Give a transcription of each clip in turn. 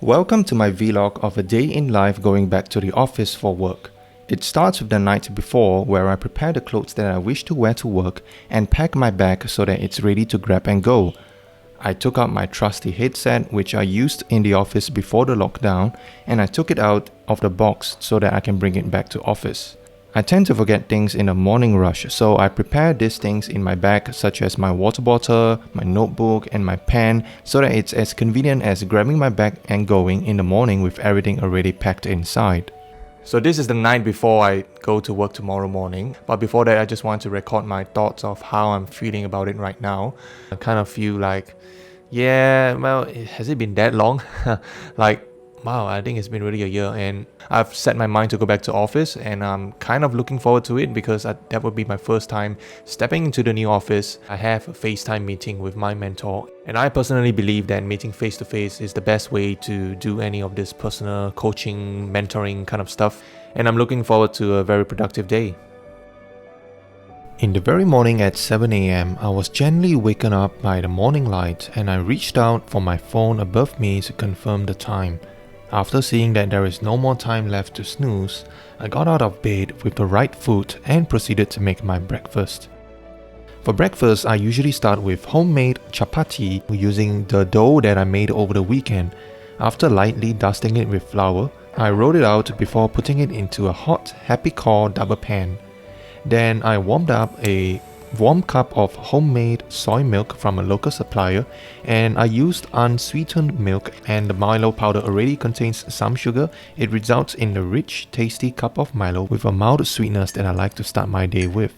Welcome to my vlog of a day in life going back to the office for work. It starts with the night before where I prepare the clothes that I wish to wear to work and pack my bag so that it's ready to grab and go. I took out my trusty headset which I used in the office before the lockdown and I took it out of the box so that I can bring it back to office. I tend to forget things in a morning rush, so I prepare these things in my bag such as my water bottle, my notebook and my pen so that it's as convenient as grabbing my bag and going in the morning with everything already packed inside. So this is the night before I go to work tomorrow morning, but before that I just want to record my thoughts of how I'm feeling about it right now. I kind of feel like, has it been that long? Wow, I think it's been really a year and I've set my mind to go back to office and I'm kind of looking forward to it because that would be my first time stepping into the new office. I have a FaceTime meeting with my mentor and I personally believe that meeting face to face is the best way to do any of this personal coaching, mentoring kind of stuff, and I'm looking forward to a very productive day. In the very morning at 7 a.m, I was gently waken up by the morning light and I reached out for my phone above me to confirm the time. After seeing that there is no more time left to snooze, I got out of bed with the right foot and proceeded to make my breakfast. For breakfast, I usually start with homemade chapati using the dough that I made over the weekend. After lightly dusting it with flour, I rolled it out before putting it into a hot Happy Core double pan. Then I warmed up a warm cup of homemade soy milk from a local supplier and I used unsweetened milk, and the Milo powder already contains some sugar. It results in a rich, tasty cup of Milo with a mild sweetness that I like to start my day with.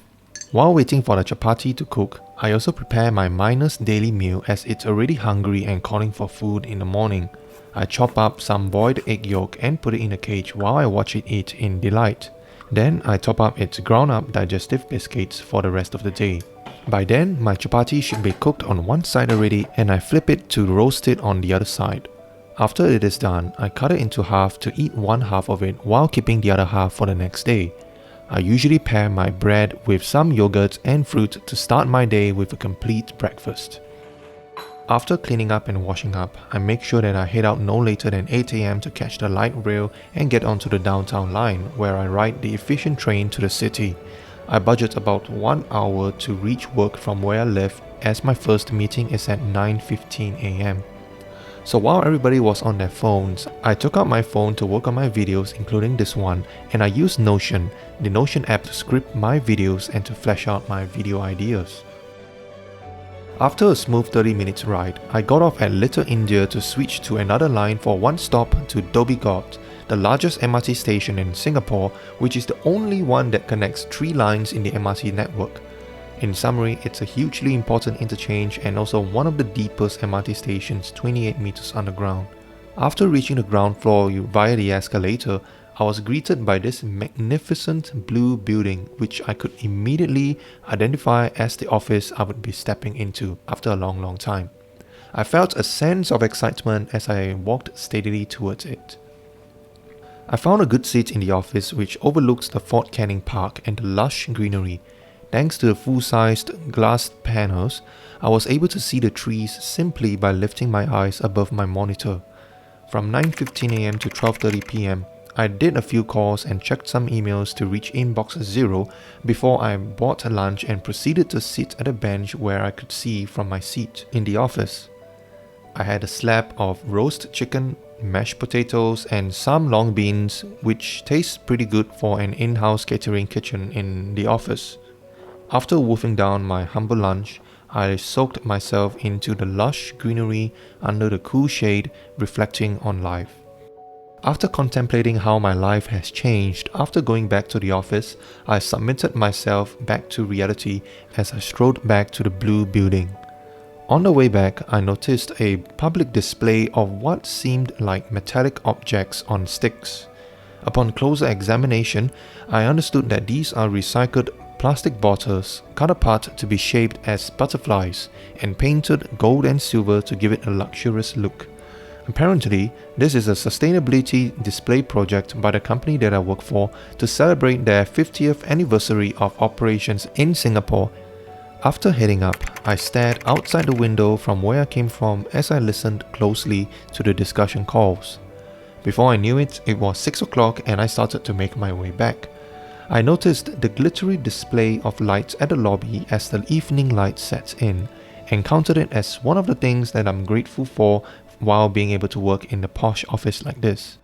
While waiting for the chapati to cook, I also prepare my minus daily meal as it's already hungry and calling for food in the morning. I chop up some boiled egg yolk and put it in a cage while I watch it eat in delight. Then I top up its ground up digestive biscuits for the rest of the day. By then, my chapati should be cooked on one side already and I flip it to roast it on the other side. After it is done, I cut it into half to eat one half of it while keeping the other half for the next day. I usually pair my bread with some yogurt and fruit to start my day with a complete breakfast. After cleaning up and washing up, I make sure that I head out no later than 8 a.m. to catch the light rail and get onto the downtown line where I ride the efficient train to the city. I budget about 1 hour to reach work from where I live as my first meeting is at 9:15 a.m. So while everybody was on their phones, I took out my phone to work on my videos, including this one, and I used Notion, the Notion app, to script my videos and to flesh out my video ideas. After a smooth 30 minutes ride, I got off at Little India to switch to another line for one stop to Dhoby Ghaut, the largest MRT station in Singapore, which is the only one that connects 3 lines in the MRT network. In summary, it's a hugely important interchange and also one of the deepest MRT stations, 28 meters underground. After reaching the ground floor via the escalator, I was greeted by this magnificent blue building which I could immediately identify as the office I would be stepping into after a long time. I felt a sense of excitement as I walked steadily towards it. I found a good seat in the office which overlooks the Fort Canning Park and the lush greenery. Thanks to the full-sized glass panels, I was able to see the trees simply by lifting my eyes above my monitor. From 9:15 a.m. to 12:30 p.m, I did a few calls and checked some emails to reach inbox 0 before I bought lunch and proceeded to sit at a bench where I could see from my seat in the office. I had a slab of roast chicken, mashed potatoes and some long beans, which tastes pretty good for an in-house catering kitchen in the office. After wolfing down my humble lunch, I soaked myself into the lush greenery under the cool shade, reflecting on life. After contemplating how my life has changed after going back to the office, I submitted myself back to reality as I strolled back to the blue building. On the way back, I noticed a public display of what seemed like metallic objects on sticks. Upon closer examination, I understood that these are recycled plastic bottles cut apart to be shaped as butterflies and painted gold and silver to give it a luxurious look. Apparently, this is a sustainability display project by the company that I work for to celebrate their 50th anniversary of operations in Singapore. After heading up, I stared outside the window from where I came from as I listened closely to the discussion calls. Before I knew it, it was 6 o'clock and I started to make my way back. I noticed the glittery display of lights at the lobby as the evening light sets in, and counted it as one of the things that I'm grateful for while being able to work in a posh office like this.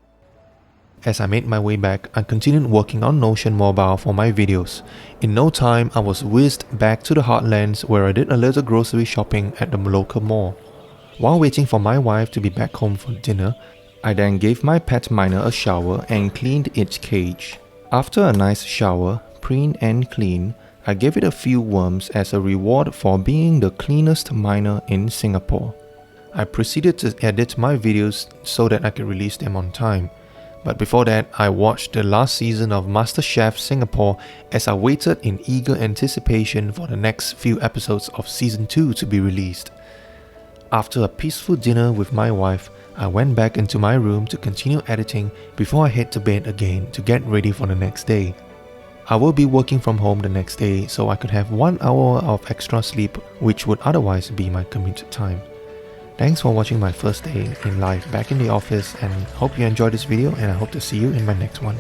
As I made my way back, I continued working on Notion Mobile for my videos. In no time, I was whisked back to the Heartlands where I did a little grocery shopping at the local mall. While waiting for my wife to be back home for dinner, I then gave my pet Minor a shower and cleaned its cage. After a nice shower, preen and clean, I gave it a few worms as a reward for being the cleanest Minor in Singapore. I proceeded to edit my videos so that I could release them on time. But before that, I watched the last season of MasterChef Singapore as I waited in eager anticipation for the next few episodes of Season 2 to be released. After a peaceful dinner with my wife, I went back into my room to continue editing before I head to bed again to get ready for the next day. I will be working from home the next day so I could have 1 hour of extra sleep, which would otherwise be my commute time. Thanks for watching my first day in life back in the office, and hope you enjoyed this video, and I hope to see you in my next one.